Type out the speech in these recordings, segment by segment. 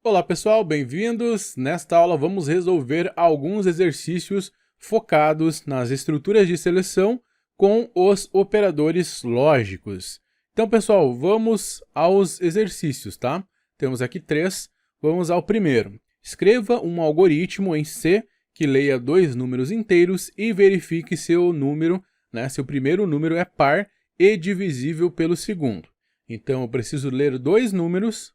Olá pessoal, bem-vindos! Nesta aula vamos resolver alguns exercícios focados nas estruturas de seleção com os operadores lógicos. Então pessoal, vamos aos exercícios, tá? Temos aqui 3, vamos ao primeiro. Escreva um algoritmo em C que leia 2 números inteiros e verifique se o número, se o primeiro número é par e divisível pelo segundo. Então eu preciso ler 2 números,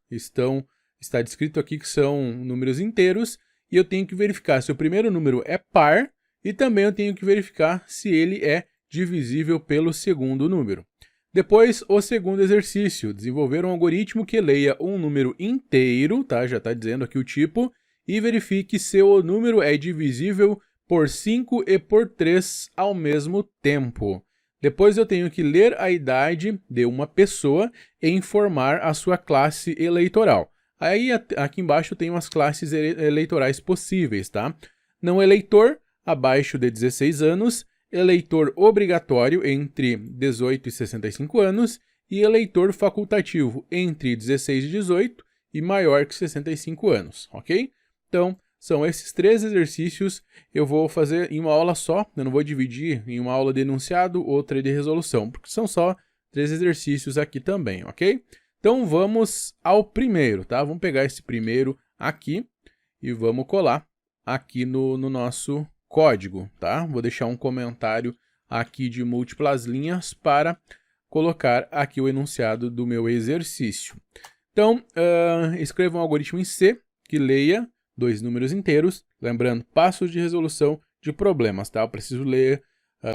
está descrito aqui que são números inteiros, e eu tenho que verificar se o primeiro número é par, e também eu tenho que verificar se ele é divisível pelo segundo número. Depois, o segundo exercício, desenvolver um algoritmo que leia um número inteiro, tá? Já está dizendo aqui o tipo, e verifique se o número é divisível por 5 e por 3 ao mesmo tempo. Depois eu tenho que ler a idade de uma pessoa e informar a sua classe eleitoral. Aí aqui embaixo tem umas classes eleitorais possíveis, tá? Não eleitor, abaixo de 16 anos, eleitor obrigatório entre 18 e 65 anos e eleitor facultativo entre 16 e 18 e maior que 65 anos, ok? Então, são esses 3 exercícios, eu vou fazer em uma aula só, eu não vou dividir em uma aula de enunciado, outra de resolução, porque são só 3 exercícios aqui também, ok? Então vamos ao primeiro, tá? Vamos pegar esse primeiro aqui e vamos colar aqui no nosso código, tá? Vou deixar um comentário aqui de múltiplas linhas para colocar aqui o enunciado do meu exercício. Então, escreva um algoritmo em C que leia 2 números inteiros, lembrando, passos de resolução de problemas, tá? Eu preciso ler,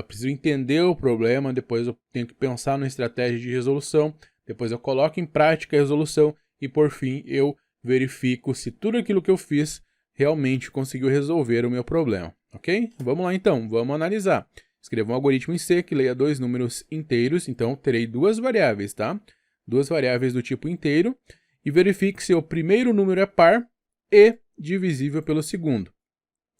preciso entender o problema, depois eu tenho que pensar na estratégia de resolução, depois eu coloco em prática a resolução e, por fim, eu verifico se tudo aquilo que eu fiz realmente conseguiu resolver o meu problema, ok? Vamos lá então, vamos analisar. Escreva um algoritmo em C que leia 2 números inteiros, então terei 2 variáveis, tá? 2 variáveis do tipo inteiro e verifique se o primeiro número é par e divisível pelo segundo.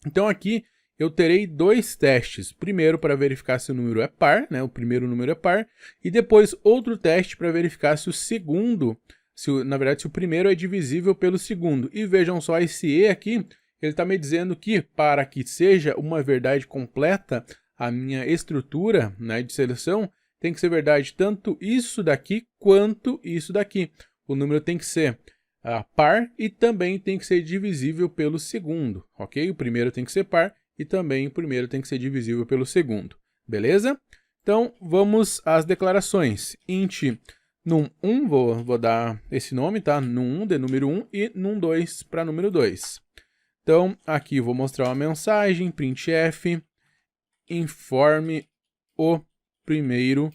Então aqui eu terei 2 testes. Primeiro para verificar se o número é par, o primeiro número é par, e depois outro teste para verificar se o segundo, se o primeiro é divisível pelo segundo. E vejam só, esse E aqui, ele está me dizendo que para que seja uma verdade completa a minha estrutura de seleção, tem que ser verdade tanto isso daqui quanto isso daqui. O número tem que ser par e também tem que ser divisível pelo segundo, ok? O primeiro tem que ser par e também o primeiro tem que ser divisível pelo segundo, beleza? Então, vamos às declarações. Int num1, vou dar esse nome, tá? Num1 de número 1 e num2 para número 2. Então, aqui vou mostrar uma mensagem, printf, informe o primeiro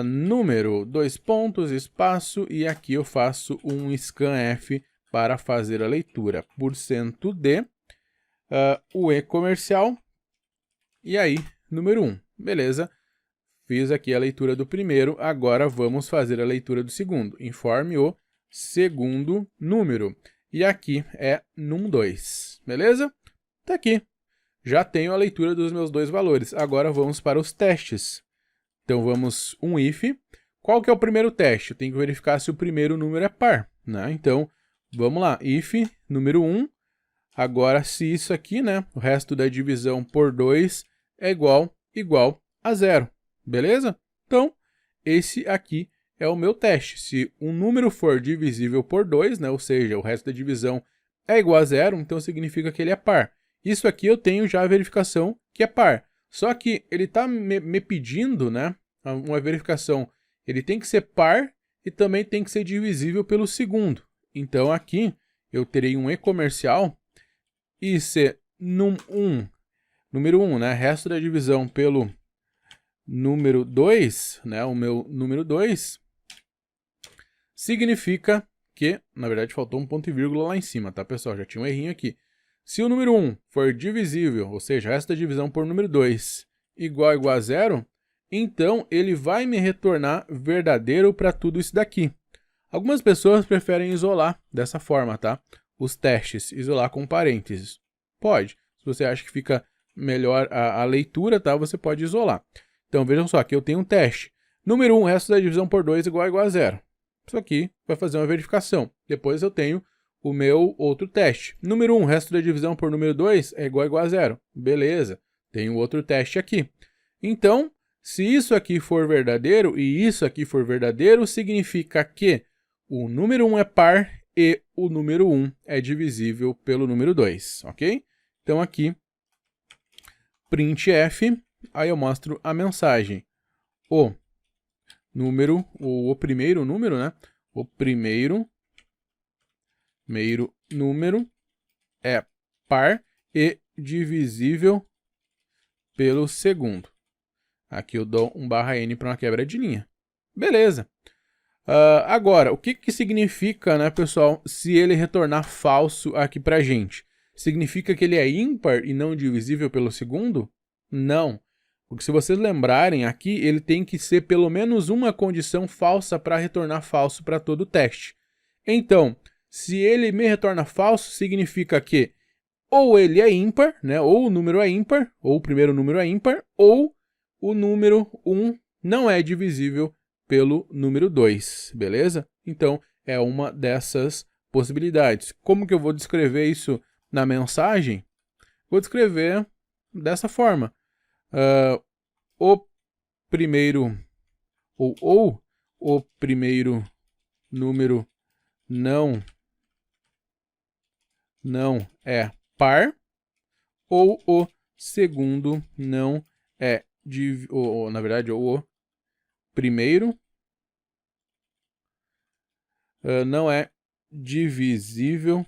número, 2 pontos, espaço, e aqui eu faço um scanf para fazer a leitura, %d, o E comercial, e aí, número 1, beleza? Fiz aqui a leitura do primeiro, agora vamos fazer a leitura do segundo. Informe o segundo número, e aqui é num2, beleza? Tá aqui, já tenho a leitura dos meus 2 valores, agora vamos para os testes. Então vamos um if. Qual que é o primeiro teste? Eu tenho que verificar se o primeiro número é par, Então, vamos lá, if número 1. Agora, se isso aqui, o resto da divisão por 2 é igual a 0, beleza? Então, esse aqui é o meu teste. Se um número for divisível por 2, ou seja, o resto da divisão é igual a 0, então significa que ele é par. Isso aqui eu tenho já a verificação que é par. Só que ele está me pedindo, uma verificação. Ele tem que ser par e também tem que ser divisível pelo segundo. Então aqui eu terei um E comercial e se num1, número 1, resto da divisão pelo número 2, o meu número 2, significa que, na verdade faltou um ponto e vírgula lá em cima, tá pessoal? Já tinha um errinho aqui. Se o número 1 for divisível, ou seja, resto da divisão por número 2 igual a 0, então ele vai me retornar verdadeiro para tudo isso daqui. Algumas pessoas preferem isolar dessa forma, tá? Os testes, isolar com parênteses. Pode. Se você acha que fica melhor a leitura, tá? Você pode isolar. Então vejam só, aqui eu tenho um teste. Número 1, resto da divisão por 2 igual a 0. Isso aqui vai fazer uma verificação. Depois eu tenho o meu outro teste. Número 1, resto da divisão por número 2 é igual a 0. Beleza, tem um outro teste aqui. Então, se isso aqui for verdadeiro e isso aqui for verdadeiro, significa que o número 1 é par e o número 1 é divisível pelo número 2, ok? Então aqui, printf, aí eu mostro a mensagem. O primeiro número, né? O primeiro número é par e divisível pelo segundo. Aqui eu dou um /n para uma quebra de linha. Beleza. Agora, o que significa, né, pessoal, se ele retornar falso aqui para a gente? Significa que ele é ímpar e não divisível pelo segundo? Não. Porque se vocês lembrarem aqui, ele tem que ser pelo menos uma condição falsa para retornar falso para todo o teste. Então, se ele me retorna falso, significa que ou ele é ímpar, né, ou o número é ímpar, ou o primeiro número é ímpar, ou o número 1 não é divisível pelo número 2, beleza? Então, é uma dessas possibilidades. Como que eu vou descrever isso na mensagem? Vou descrever dessa forma. O primeiro número não é par, ou o segundo não é na verdade, o primeiro não é divisível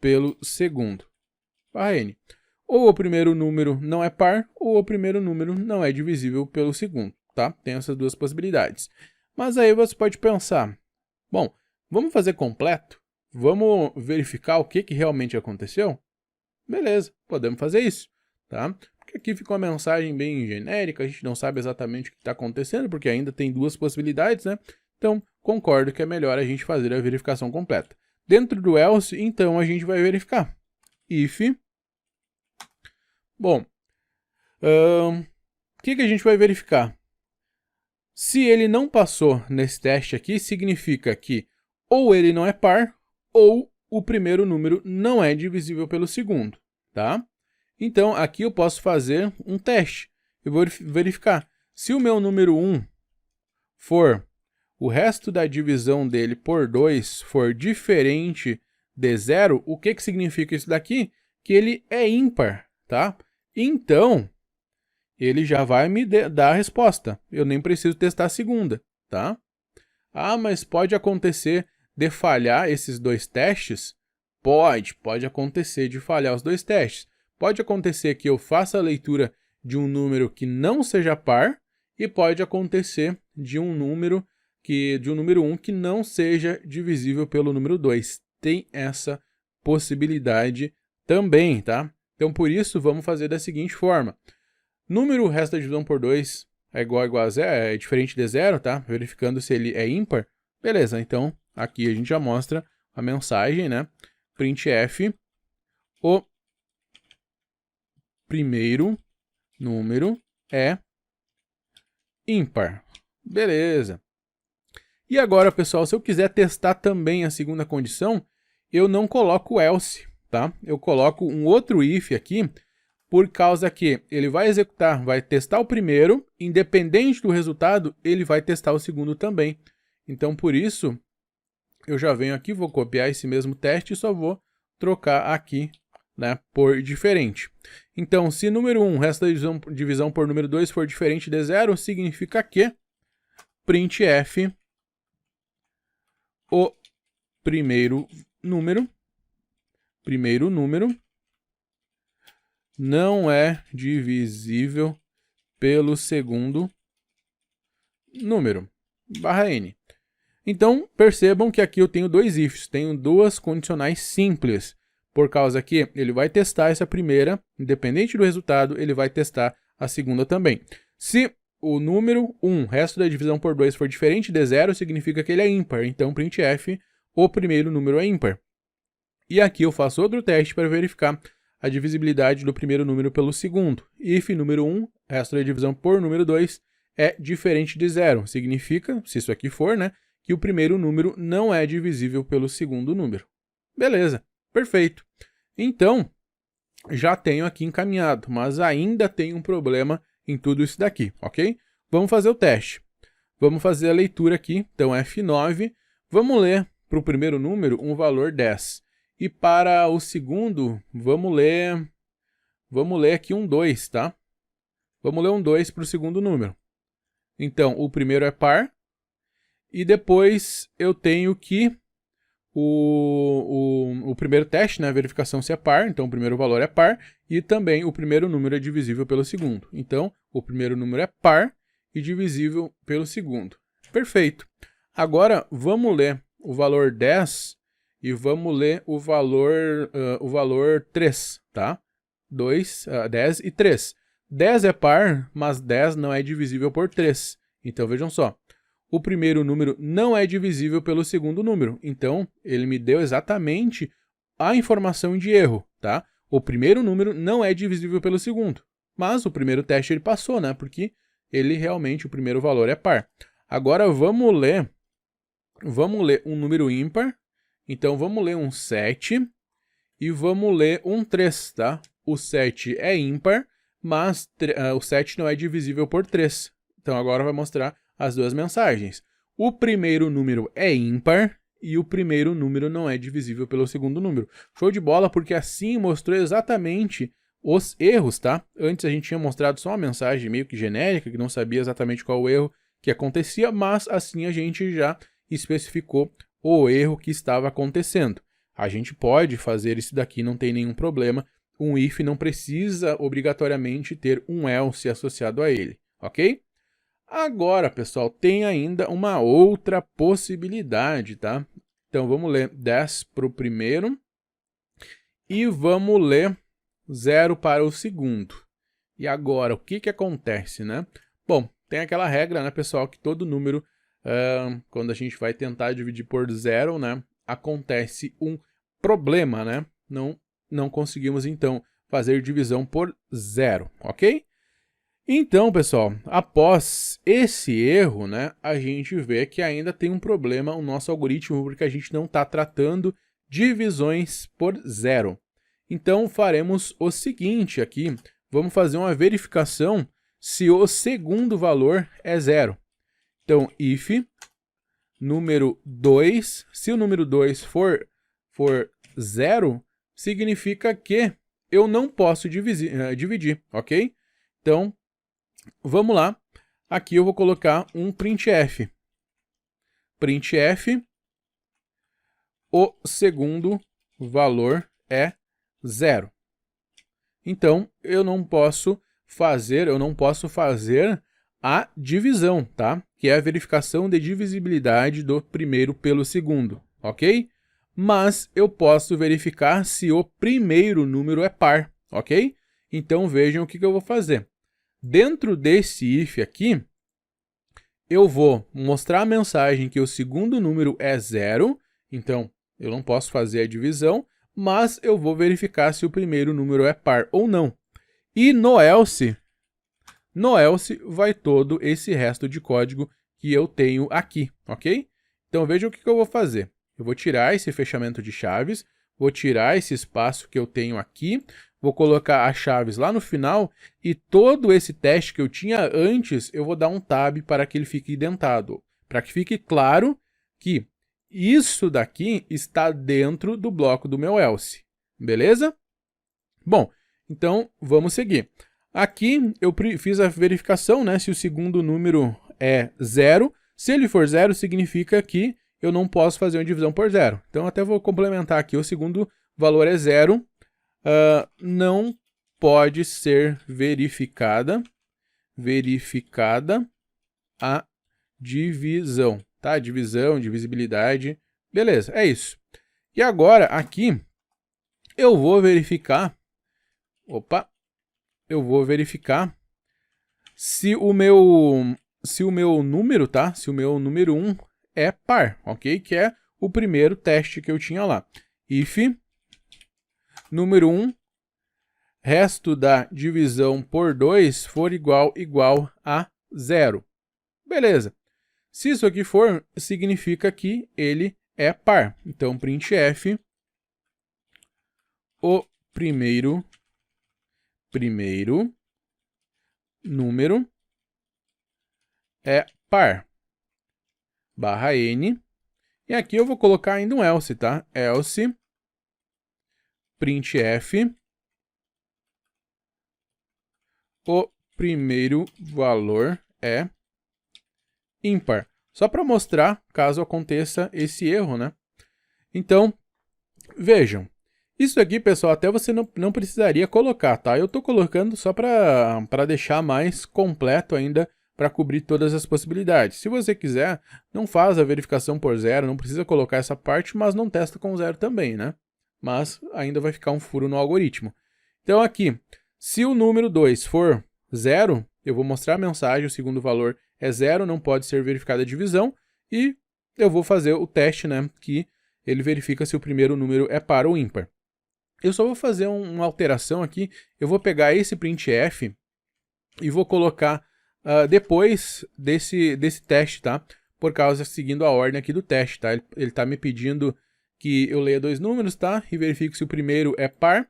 pelo segundo. /n. Ou o primeiro número não é par, ou o primeiro número não é divisível pelo segundo, tá? Tem essas duas possibilidades. Mas aí você pode pensar, bom, vamos fazer completo? Vamos verificar o que realmente aconteceu? Beleza, podemos fazer isso, tá? Porque aqui fica uma mensagem bem genérica, a gente não sabe exatamente o que está acontecendo, porque ainda tem duas possibilidades, né? Então, concordo que é melhor a gente fazer a verificação completa. Dentro do else, então, a gente vai verificar. If. Bom, o que a gente vai verificar? Se ele não passou nesse teste aqui, significa que ou ele não é par, ou o primeiro número não é divisível pelo segundo, tá? Então, aqui eu posso fazer um teste. Eu vou verificar. Se o meu número 1 for o resto da divisão dele por 2 for diferente de 0, o que significa isso daqui? Que ele é ímpar, tá? Então, ele já vai me dar a resposta. Eu nem preciso testar a segunda, tá? Ah, mas pode acontecer de falhar esses dois testes? Pode acontecer de falhar os dois testes. Pode acontecer que eu faça a leitura de um número que não seja par e pode acontecer de um número 1 que não seja divisível pelo número 2. Tem essa possibilidade também, tá? Então, por isso, vamos fazer da seguinte forma. Número resto da divisão por 2 é igual a 0, é diferente de 0, tá? Verificando se ele é ímpar. Beleza, então, aqui a gente já mostra a mensagem, né? Printf, o primeiro número é ímpar. Beleza. E agora, pessoal, se eu quiser testar também a segunda condição, eu não coloco else, tá? Eu coloco um outro if aqui, por causa que ele vai executar, vai testar o primeiro, independente do resultado, ele vai testar o segundo também. Então, por isso, eu já venho aqui, vou copiar esse mesmo teste e só vou trocar aqui, né, por diferente. Então, se número 1, resto da divisão por número 2 for diferente de 0, significa que printf, o primeiro número não é divisível pelo segundo número, /n. Então, percebam que aqui eu tenho dois ifs, tenho duas condicionais simples, por causa que ele vai testar essa primeira, independente do resultado, ele vai testar a segunda também. Se o número 1, resto da divisão por 2, for diferente de 0, significa que ele é ímpar. Então, printf, o primeiro número é ímpar. E aqui eu faço outro teste para verificar a divisibilidade do primeiro número pelo segundo. If número 1, resto da divisão por número 2, é diferente de 0. Significa, se isso aqui for, né, que o primeiro número não é divisível pelo segundo número. Beleza, perfeito. Então, já tenho aqui encaminhado, mas ainda tem um problema em tudo isso daqui, ok? Vamos fazer o teste. Vamos fazer a leitura aqui, então F9, vamos ler para o primeiro número um valor 10. E para o segundo, vamos ler aqui um 2, tá? Vamos ler um 2 para o segundo número. Então, o primeiro é par, e depois eu tenho que o primeiro teste, né, a verificação se é par, então o primeiro valor é par, e também o primeiro número é divisível pelo segundo. Então, o primeiro número é par e divisível pelo segundo. Perfeito. Agora, vamos ler o valor 10 e vamos ler o valor 3, tá? 10 e 3. 10 é par, mas 10 não é divisível por 3. Então, vejam só. O primeiro número não é divisível pelo segundo número. Então, ele me deu exatamente a informação de erro, tá? O primeiro número não é divisível pelo segundo. Mas o primeiro teste ele passou, né? Porque ele realmente, o primeiro valor é par. Agora, vamos ler um número ímpar. Então, vamos ler um 7 e vamos ler um 3, tá? O 7 é ímpar, mas o 7 não é divisível por 3. Então, agora vai mostrar as duas mensagens. O primeiro número é ímpar e o primeiro número não é divisível pelo segundo número. Show de bola, porque assim mostrou exatamente os erros, tá? Antes a gente tinha mostrado só uma mensagem meio que genérica, que não sabia exatamente qual o erro que acontecia, mas assim a gente já especificou o erro que estava acontecendo. A gente pode fazer isso daqui, não tem nenhum problema. Um if não precisa obrigatoriamente ter um else associado a ele, ok? Agora, pessoal, tem ainda uma outra possibilidade, tá? Então, vamos ler 10 para o primeiro e vamos ler 0 para o segundo. E agora, o que acontece, né? Bom, tem aquela regra, né, pessoal, que todo número, quando a gente vai tentar dividir por 0, né, acontece um problema, né? Não conseguimos, então, fazer divisão por 0, ok? Então, pessoal, após esse erro, né, a gente vê que ainda tem um problema no nosso algoritmo, porque a gente não está tratando divisões por 0. Então, faremos o seguinte aqui, vamos fazer uma verificação se o segundo valor é 0. Então, if número 2, se o número 2 for 0, significa que eu não posso dividir, ok? Então, vamos lá. Aqui eu vou colocar um printf. Printf, o segundo valor é 0. Então, eu não posso fazer a divisão, tá? Que é a verificação de divisibilidade do primeiro pelo segundo, ok? Mas eu posso verificar se o primeiro número é par, ok? Então, vejam o que eu vou fazer. Dentro desse if aqui, eu vou mostrar a mensagem que o segundo número é 0, então eu não posso fazer a divisão, mas eu vou verificar se o primeiro número é par ou não. E no else vai todo esse resto de código que eu tenho aqui, ok? Então veja o que eu vou fazer. Eu vou tirar esse fechamento de chaves, vou tirar esse espaço que eu tenho aqui, vou colocar as chaves lá no final e todo esse teste que eu tinha antes, eu vou dar um tab para que ele fique indentado, para que fique claro que isso daqui está dentro do bloco do meu else, beleza? Bom, então vamos seguir. Aqui eu fiz a verificação, né, se o segundo número é 0. Se ele for 0, significa que eu não posso fazer uma divisão por 0. Então até vou complementar aqui, o segundo valor é 0. Não pode ser verificada a divisão, tá? Divisão, divisibilidade, beleza, é isso. E agora aqui eu vou verificar, se o meu número, tá? Se o meu número 1 é par, ok? Que é o primeiro teste que eu tinha lá. If número 1, resto da divisão por 2 for igual a 0. Beleza. Se isso aqui for, significa que ele é par. Então, printf, o primeiro número é par. Barra N. E aqui eu vou colocar ainda um else, tá? Else printf o primeiro valor é ímpar. Só para mostrar caso aconteça esse erro, né? Então, vejam. Isso aqui, pessoal, até você não precisaria colocar, tá? Eu estou colocando só para deixar mais completo ainda, para cobrir todas as possibilidades. Se você quiser, não faz a verificação por zero, não precisa colocar essa parte, mas não testa com zero também, né? Mas ainda vai ficar um furo no algoritmo. Então aqui, se o número 2 for 0, eu vou mostrar a mensagem, o segundo valor é 0, não pode ser verificada a divisão, e eu vou fazer o teste, né, que ele verifica se o primeiro número é par ou ímpar. Eu só vou fazer uma alteração aqui, eu vou pegar esse printf e vou colocar depois desse teste, tá? Por causa, seguindo a ordem aqui do teste, tá? Ele está me pedindo que eu leia dois números, tá? E verifique se o primeiro é par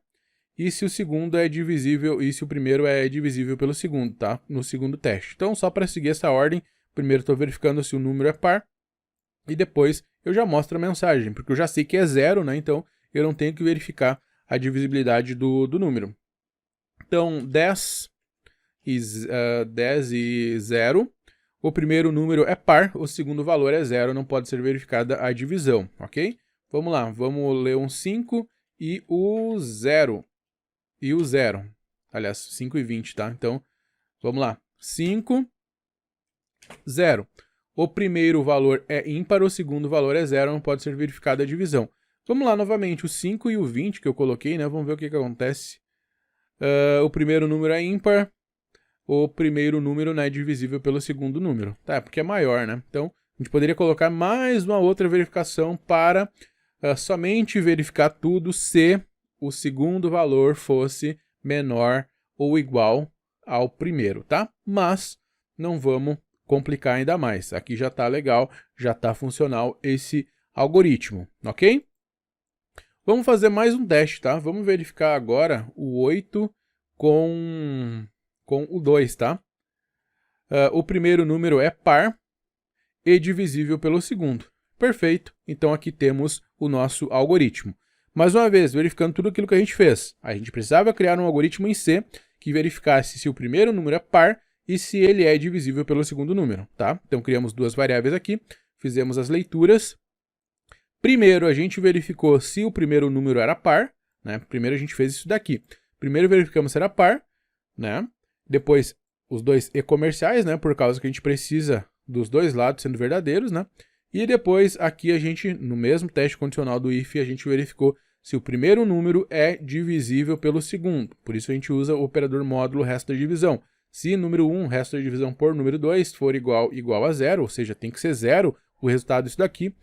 e se o segundo é divisível, e se o primeiro é divisível pelo segundo, tá? No segundo teste. Então, só para seguir essa ordem, primeiro estou verificando se o número é par e depois eu já mostro a mensagem, porque eu já sei que é 0, né? Então, eu não tenho que verificar a divisibilidade do número. Então, 10 e 0. O primeiro número é par, o segundo valor é 0, não pode ser verificada a divisão, ok? Vamos lá, vamos ler um 5 e o 0. E o 0. Aliás, 5 e 20, tá? Então, vamos lá. 5, 0. O primeiro valor é ímpar, o segundo valor é 0, não pode ser verificada a divisão. Vamos lá novamente, o 5 e o 20 que eu coloquei, né? Vamos ver o que acontece. O primeiro número é ímpar, o primeiro número não é divisível pelo segundo número. Tá, porque é maior, né? Então, a gente poderia colocar mais uma outra verificação para somente verificar tudo se o segundo valor fosse menor ou igual ao primeiro, tá? Mas não vamos complicar ainda mais. Aqui já está legal, já está funcional esse algoritmo, ok? Vamos fazer mais um teste, tá? Vamos verificar agora o 8 com o 2, tá? O primeiro número é par e divisível pelo segundo. Perfeito. Então aqui temos o nosso algoritmo. Mais uma vez, verificando tudo aquilo que a gente fez. A gente precisava criar um algoritmo em C que verificasse se o primeiro número é par e se ele é divisível pelo segundo número, tá? Então criamos duas variáveis aqui, fizemos as leituras. Primeiro a gente verificou se o primeiro número era par, né? Primeiro a gente fez isso daqui. Primeiro verificamos se era par, né? Depois os dois e-comerciais, né? Por causa que a gente precisa dos dois lados sendo verdadeiros, né? E depois aqui a gente, no mesmo teste condicional do if, a gente verificou se o primeiro número é divisível pelo segundo. Por isso a gente usa o operador módulo resto da divisão. Se número 1, resto da divisão por número 2, for igual a 0, ou seja, tem que ser 0 o resultado disso daqui,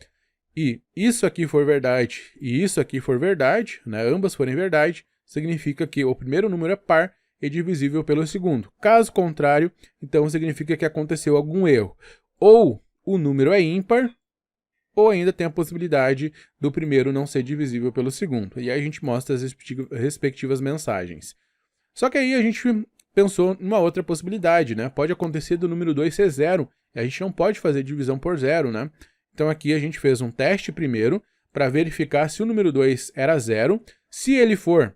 e isso aqui for verdade e isso aqui for verdade, né, ambas forem verdade, significa que o primeiro número é par e divisível pelo segundo. Caso contrário, então significa que aconteceu algum erro. Ou o número é ímpar, ou ainda tem a possibilidade do primeiro não ser divisível pelo segundo. E aí a gente mostra as respectivas mensagens. Só que aí a gente pensou numa outra possibilidade, né? Pode acontecer do número 2 ser 0, e a gente não pode fazer divisão por 0, né? Então aqui a gente fez um teste primeiro para verificar se o número 2 era 0. Se ele for,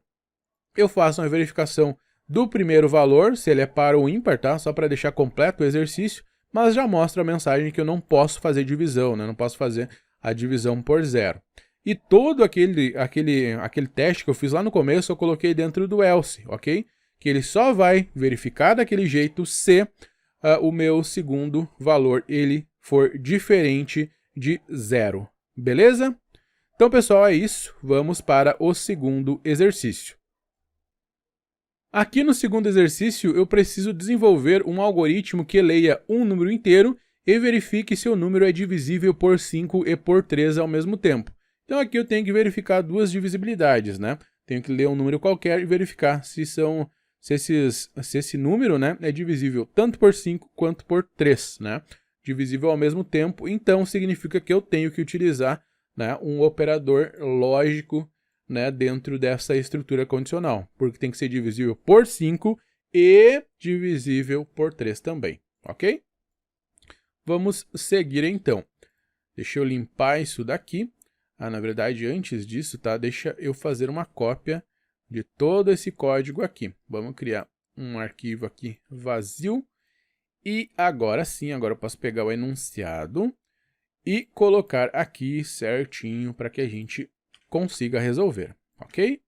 eu faço uma verificação do primeiro valor, se ele é par ou ímpar, tá? Só para deixar completo o exercício, mas já mostra a mensagem que eu não posso fazer divisão, né? Não posso fazer a divisão por 0. E todo aquele teste que eu fiz lá no começo, eu coloquei dentro do else, ok? Que ele só vai verificar daquele jeito se o meu segundo valor ele for diferente de 0, beleza? Então, pessoal, é isso. Vamos para o segundo exercício. Aqui no segundo exercício, eu preciso desenvolver um algoritmo que leia um número inteiro e verifique se o número é divisível por 5 e por 3 ao mesmo tempo. Então aqui eu tenho que verificar duas divisibilidades, né? Tenho que ler um número qualquer e verificar se esse número, né, é divisível tanto por 5 quanto por 3, né? Divisível ao mesmo tempo, então significa que eu tenho que utilizar, né, um operador lógico né, dentro dessa estrutura condicional, porque tem que ser divisível por 5 e divisível por 3 também, ok? Vamos seguir então. Deixa eu limpar isso daqui. Na verdade, antes disso, tá? Deixa eu fazer uma cópia de todo esse código aqui. Vamos criar um arquivo aqui vazio. E agora sim, agora eu posso pegar o enunciado e colocar aqui certinho para que a gente consiga resolver, ok?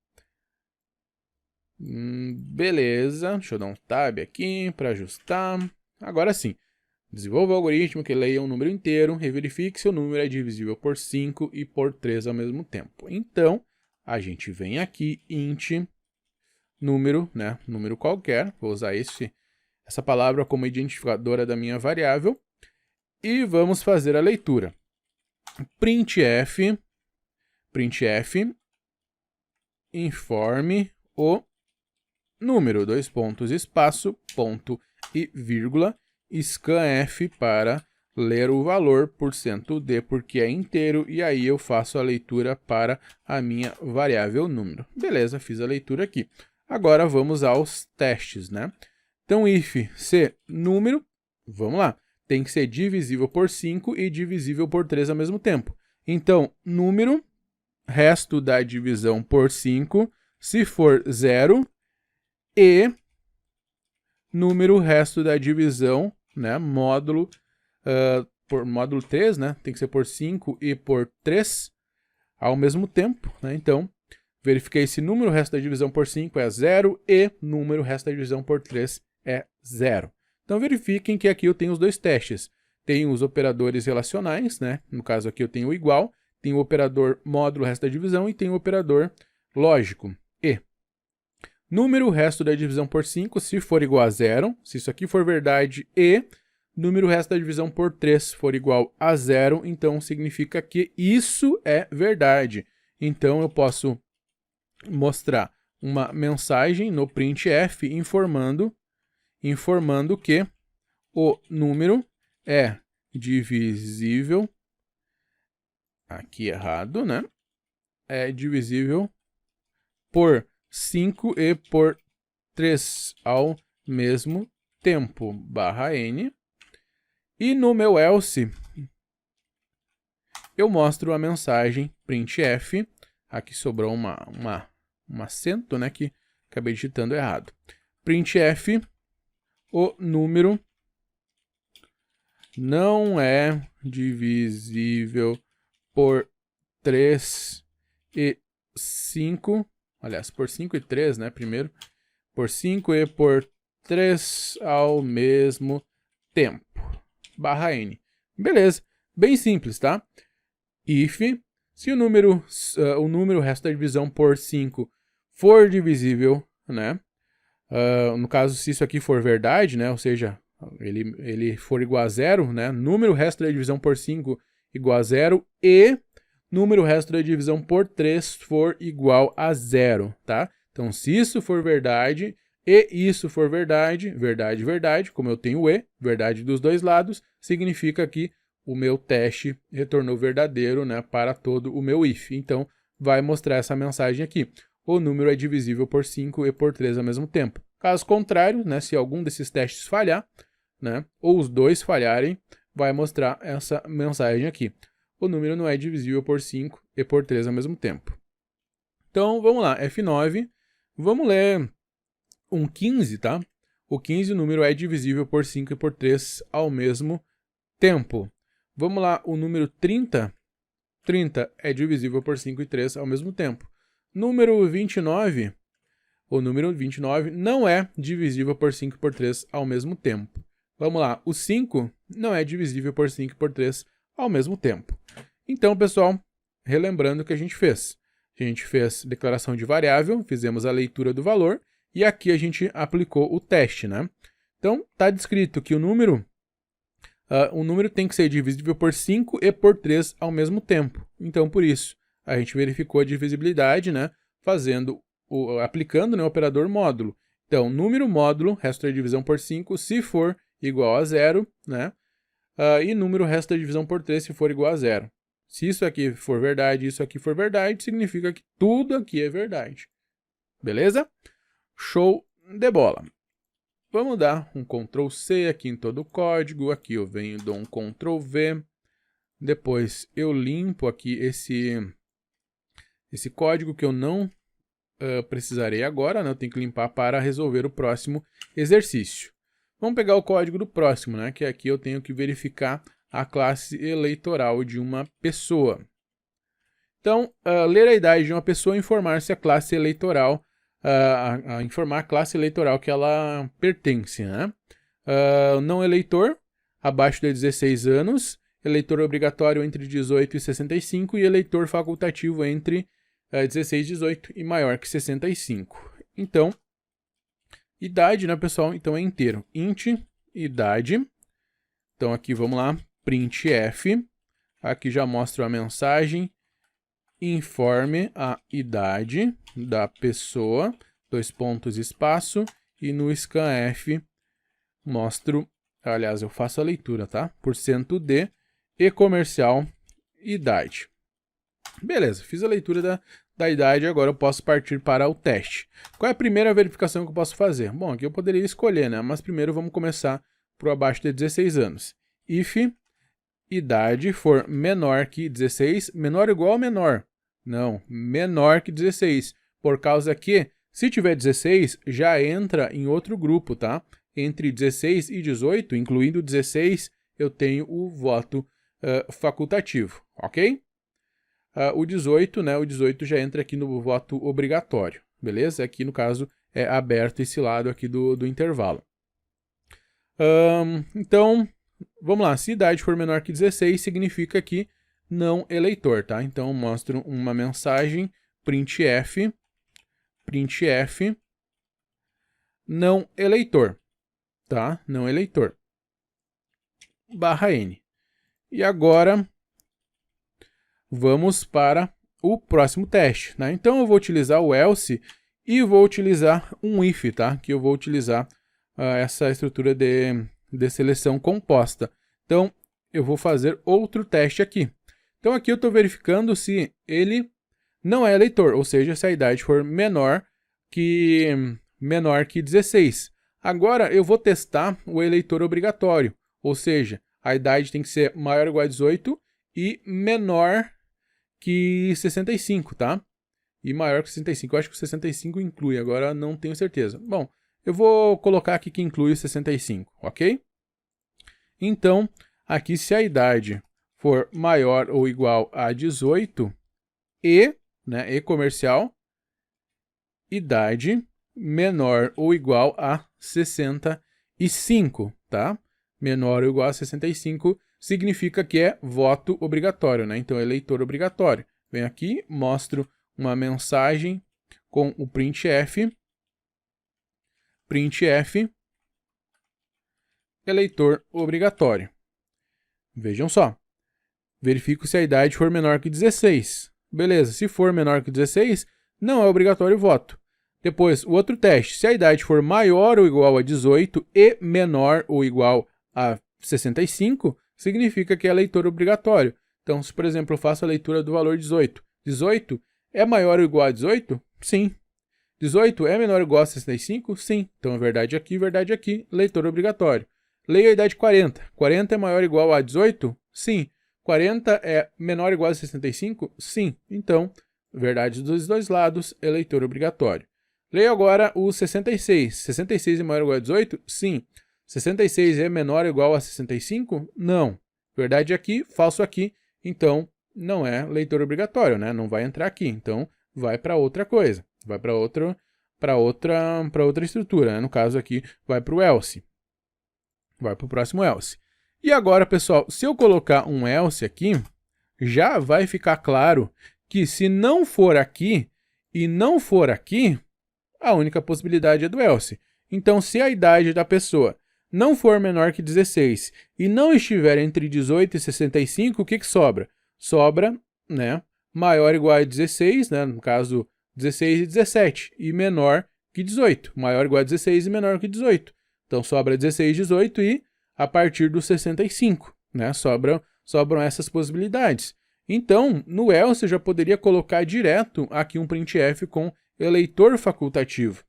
Beleza, deixa eu dar um tab aqui para ajustar. Agora sim, desenvolva o algoritmo que leia um número inteiro e verifique se o número é divisível por 5 e por 3 ao mesmo tempo. Então, a gente vem aqui, int, número, né, número qualquer, vou usar essa palavra como identificadora da minha variável, e vamos fazer a leitura. printf, informe o número, dois pontos, espaço, ponto e vírgula, scanf para ler o valor %d, porque é inteiro, e aí eu faço a leitura para a minha variável número. Beleza, fiz a leitura aqui. Agora vamos aos testes, né? Então, if se número, vamos lá, tem que ser divisível por 5 e divisível por 3 ao mesmo tempo. Então, número, resto da divisão por 5, se for 0, e número, resto da divisão, né, módulo, por módulo 3, né, tem que ser por 5 e por 3 ao mesmo tempo, né, então, verifiquei se número, resto da divisão por 5 é 0 e número, resto da divisão por 3 é 0. Então, verifiquem que aqui eu tenho os dois testes. Tenho os operadores relacionais, né, no caso aqui eu tenho o igual, tenho o operador módulo, resto da divisão, e tenho o operador lógico, e. Número, resto da divisão por 5, se for igual a 0, se isso aqui for verdade, e número, resto da divisão por 3 for igual a 0, então significa que isso é verdade. Então, eu posso mostrar uma mensagem no printf informando que o número é divisível, aqui errado, né? É divisível por 5 e por 3 ao mesmo tempo, /n. E no meu else, eu mostro a mensagem printf. Aqui sobrou um acento, né, que acabei digitando errado. Printf, o número não é divisível por 3 e 5. Aliás, por 5 e 3, né, primeiro. Por 5 e por 3 ao mesmo tempo. /n. Beleza. Bem simples, tá? If, se o número resto da divisão por 5 for divisível, né? No caso, se isso aqui for verdade, né? Ou seja, ele for igual a 0, né? Número resto da divisão por 5 igual a 0 e número resto da divisão por 3 for igual a 0, tá? Então, se isso for verdade e isso for verdade, verdade, verdade, como eu tenho e, verdade dos dois lados, significa que o meu teste retornou verdadeiro, né, para todo o meu if. Então, vai mostrar essa mensagem aqui. O número é divisível por 5 e por 3 ao mesmo tempo. Caso contrário, né, se algum desses testes falhar, né, ou os dois falharem, vai mostrar essa mensagem aqui. O número não é divisível por 5 e por 3 ao mesmo tempo. Então, vamos lá, F9, vamos ler um 15, tá? O 15, o número é divisível por 5 e por 3 ao mesmo tempo. Vamos lá, o número 30, 30 é divisível por 5 e 3 ao mesmo tempo. Número 29, o número 29 não é divisível por 5 e por 3 ao mesmo tempo. Vamos lá, o 5 não é divisível por 5 e por 3 ao mesmo tempo. Então, pessoal, relembrando o que a gente fez. A gente fez declaração de variável, fizemos a leitura do valor, e aqui a gente aplicou o teste, né? Então, está descrito que o número tem que ser divisível por 5 e por 3 ao mesmo tempo. Então, por isso, a gente verificou a divisibilidade, né? Aplicando, né, o operador módulo. Então, número módulo, resto da divisão por 5, se for igual a 0, né? E número resto da divisão por 3 se for igual a 0. Se isso aqui for verdade e isso aqui for verdade, significa que tudo aqui é verdade. Beleza? Show de bola. Vamos dar um Ctrl C aqui em todo o código. Aqui eu venho e dou um Ctrl V. Depois eu limpo aqui esse código que eu não precisarei agora, né? Eu tenho que limpar para resolver o próximo exercício. Vamos pegar o código do próximo, né? Que aqui eu tenho que verificar a classe eleitoral de uma pessoa. Então, ler a idade de uma pessoa e informar se a classe eleitoral, informar a classe eleitoral que ela pertence, né? Não eleitor, abaixo de 16 anos, eleitor obrigatório entre 18 e 65 e eleitor facultativo entre 16 e 18 e maior que 65. Então, idade, né, pessoal? Então é inteiro. Int, idade. Então aqui, vamos lá, printf. Aqui já mostro a mensagem. Informe a idade da pessoa, 2 pontos, espaço. E no scanf mostro, aliás, eu faço a leitura, tá? %d e comercial idade. Beleza, fiz a leitura da idade, agora eu posso partir para o teste. Qual é a primeira verificação que eu posso fazer? Bom, aqui eu poderia escolher, né? Mas primeiro vamos começar por abaixo de 16 anos. If idade for menor que 16, menor ou igual ou menor? Não, menor que 16. Por causa que, se tiver 16, já entra em outro grupo, tá? Entre 16 e 18, incluindo 16, eu tenho o voto facultativo, ok? O 18, né? O 18 já entra aqui no voto obrigatório, beleza? Aqui, no caso, é aberto esse lado aqui do intervalo. Então, vamos lá. Se a idade for menor que 16, significa que não eleitor, tá? Então, eu mostro uma mensagem printf, não eleitor, tá? Não eleitor, /n. E agora, vamos para o próximo teste, né? Então, eu vou utilizar o else e vou utilizar um if, tá? Que eu vou utilizar essa estrutura de seleção composta. Então, eu vou fazer outro teste aqui. Então, aqui eu estou verificando se ele não é eleitor, ou seja, se a idade for menor que 16. Agora, eu vou testar o eleitor obrigatório, ou seja, a idade tem que ser maior ou igual a 18 e menor que 65, tá? E maior que 65. Eu acho que o 65 inclui, agora não tenho certeza. Bom, eu vou colocar aqui que inclui o 65, ok? Então, aqui se a idade for maior ou igual a 18 né, e comercial, idade menor ou igual a 65, tá? Menor ou igual a 65 significa que é voto obrigatório, né? Então, eleitor obrigatório. Venho aqui, mostro uma mensagem com o printf, eleitor obrigatório. Vejam só. Verifico se a idade for menor que 16. Beleza, se for menor que 16, não é obrigatório o voto. Depois, o outro teste. Se a idade for maior ou igual a 18 e menor ou igual a 65, significa que é eleitor obrigatório. Então, se, por exemplo, eu faço a leitura do valor 18. 18 é maior ou igual a 18? Sim. 18 é menor ou igual a 65? Sim. Então, é verdade aqui, eleitor obrigatório. Leio a idade 40. 40 é maior ou igual a 18? Sim. 40 é menor ou igual a 65? Sim. Então, verdade dos dois lados, eleitor obrigatório. Leio agora o 66. 66 é maior ou igual a 18? Sim. 66 é menor ou igual a 65? Não. Verdade aqui, falso aqui. Então, não é leitor obrigatório, né? Não vai entrar aqui. Então, vai para outra coisa. Vai para outra estrutura, né? No caso aqui, vai para o else. Vai para o próximo else. E agora, pessoal, se eu colocar um else aqui, já vai ficar claro que se não for aqui e não for aqui, a única possibilidade é do else. Então, se a idade da pessoa não for menor que 16 e não estiver entre 18 e 65, o que sobra? Sobra, né, maior ou igual a 16, né, no caso 16 e 17, e menor que 18. Maior ou igual a 16 e menor que 18. Então, sobra 16, 18 e a partir dos 65, né, sobram essas possibilidades. Então, no else eu já poderia colocar direto aqui um printf com eleitor facultativo.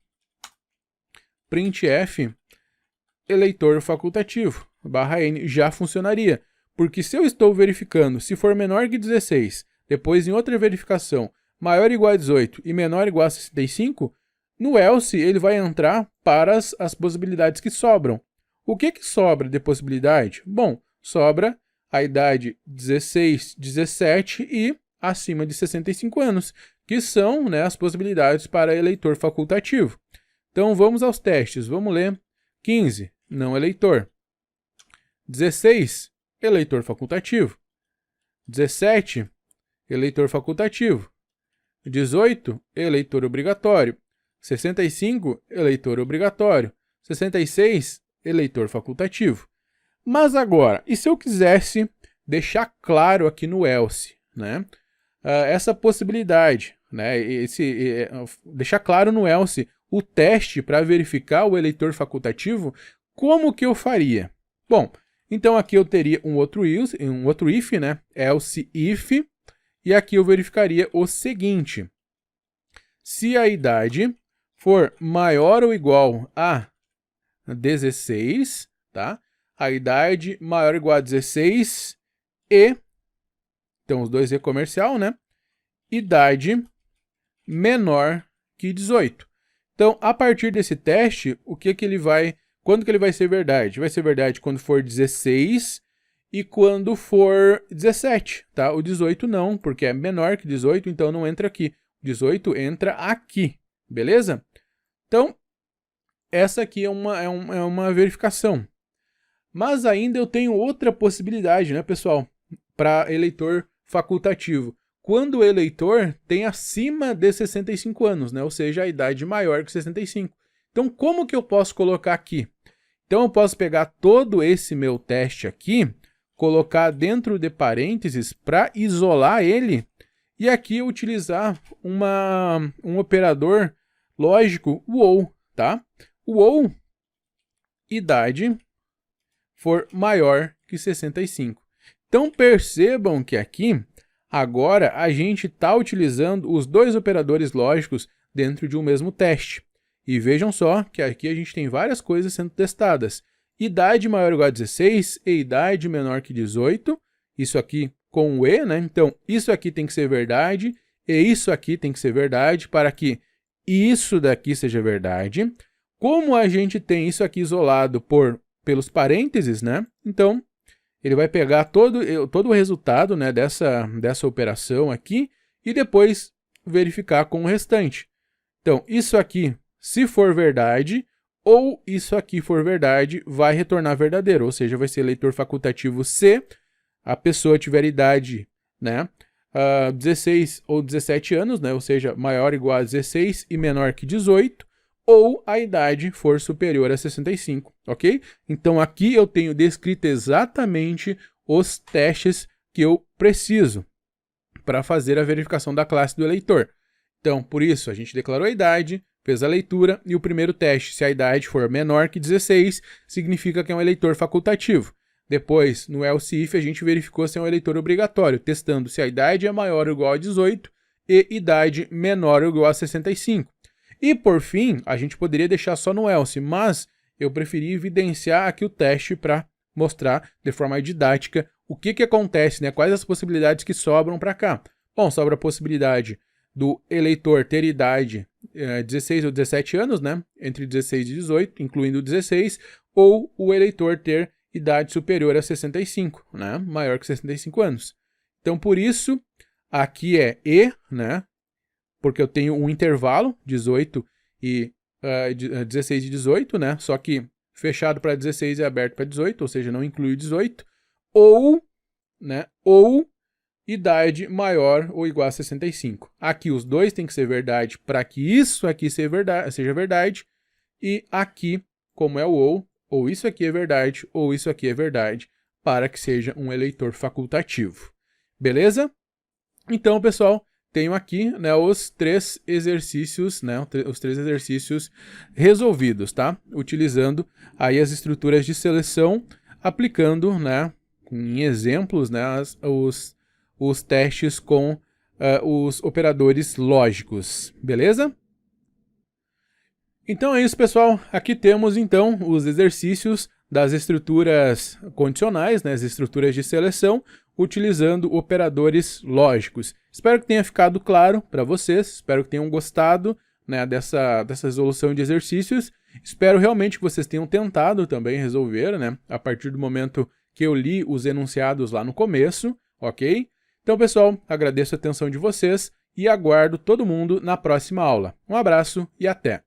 Printf eleitor facultativo, /n, já funcionaria. Porque se eu estou verificando, se for menor que 16, depois em outra verificação, maior ou igual a 18 e menor ou igual a 65, no else ele vai entrar para as possibilidades que sobram. O que sobra de possibilidade? Bom, sobra a idade 16, 17 e acima de 65 anos, que são, né, as possibilidades para eleitor facultativo. Então vamos aos testes. Vamos ler 15, não eleitor. 16, eleitor facultativo. 17, eleitor facultativo. 18, eleitor obrigatório. 65, eleitor obrigatório. 66, eleitor facultativo. Mas agora, e se eu quisesse deixar claro aqui no else, né, essa possibilidade, né, deixar claro no else o teste para verificar o eleitor facultativo, como que eu faria? Bom, então aqui eu teria um outro if, né, else if, e aqui eu verificaria o seguinte: se a idade for maior ou igual a 16, tá? A idade maior ou igual a 16 e, então os dois é comercial, né? Idade menor que 18. Então, a partir desse teste, quando que ele vai ser verdade? Vai ser verdade quando for 16 e quando for 17, tá? O 18 não, porque é menor que 18, então não entra aqui. 18 entra aqui, beleza? Então, essa aqui é uma verificação. Mas ainda eu tenho outra possibilidade, né, pessoal? Para eleitor facultativo. Quando o eleitor tem acima de 65 anos, né? Ou seja, a idade maior que 65. Então, como que eu posso colocar aqui? Então, eu posso pegar todo esse meu teste aqui, colocar dentro de parênteses para isolar ele, e aqui utilizar um operador lógico, o ou, tá? O ou, idade for maior que 65. Então, percebam que aqui, agora, a gente está utilizando os dois operadores lógicos dentro de um mesmo teste. E vejam só que aqui a gente tem várias coisas sendo testadas. Idade maior ou igual a 16 e idade menor que 18. Isso aqui com o e, né? Então, isso aqui tem que ser verdade e isso aqui tem que ser verdade para que isso daqui seja verdade. Como a gente tem isso aqui isolado pelos parênteses, né? Então, ele vai pegar todo o resultado, né, dessa operação aqui e depois verificar com o restante. Então, isso aqui, se for verdade, ou isso aqui for verdade, vai retornar verdadeiro, ou seja, vai ser eleitor facultativo se a pessoa tiver idade, né, 16 ou 17 anos, né, ou seja, maior ou igual a 16 e menor que 18, ou a idade for superior a 65, ok? Então aqui eu tenho descrito exatamente os testes que eu preciso para fazer a verificação da classe do eleitor. Então, por isso, a gente declarou a idade, fez a leitura e o primeiro teste, se a idade for menor que 16, significa que é um eleitor facultativo. Depois, no else if, a gente verificou se é um eleitor obrigatório, testando se a idade é maior ou igual a 18 e idade menor ou igual a 65. E, por fim, a gente poderia deixar só no else, mas eu preferi evidenciar aqui o teste para mostrar de forma didática o que acontece, né? Quais as possibilidades que sobram para cá. Bom, sobra a possibilidade do eleitor ter idade 16 ou 17 anos, né? Entre 16 e 18, incluindo 16, ou o eleitor ter idade superior a 65, né? Maior que 65 anos. Então, por isso, aqui é e, né? Porque eu tenho um intervalo, 18 e 16 e 18, né? Só que fechado para 16 e aberto para 18, ou seja, não inclui 18, ou, né, ou idade maior ou igual a 65. Aqui os dois têm que ser verdade para que isso aqui seja verdade, e aqui, como é o ou isso aqui é verdade, ou isso aqui é verdade, para que seja um eleitor facultativo. Beleza? Então, pessoal, tenho aqui, né, os três exercícios, né, os três exercícios resolvidos, tá? Utilizando aí as estruturas de seleção, aplicando, né, em exemplos, né, os testes com os operadores lógicos, beleza? Então é isso, pessoal. Aqui temos, então, os exercícios das estruturas condicionais, né, as estruturas de seleção, utilizando operadores lógicos. Espero que tenha ficado claro para vocês, espero que tenham gostado, né, dessa resolução de exercícios. Espero realmente que vocês tenham tentado também resolver, né, a partir do momento que eu li os enunciados lá no começo, ok? Então, pessoal, agradeço a atenção de vocês e aguardo todo mundo na próxima aula. Um abraço e até!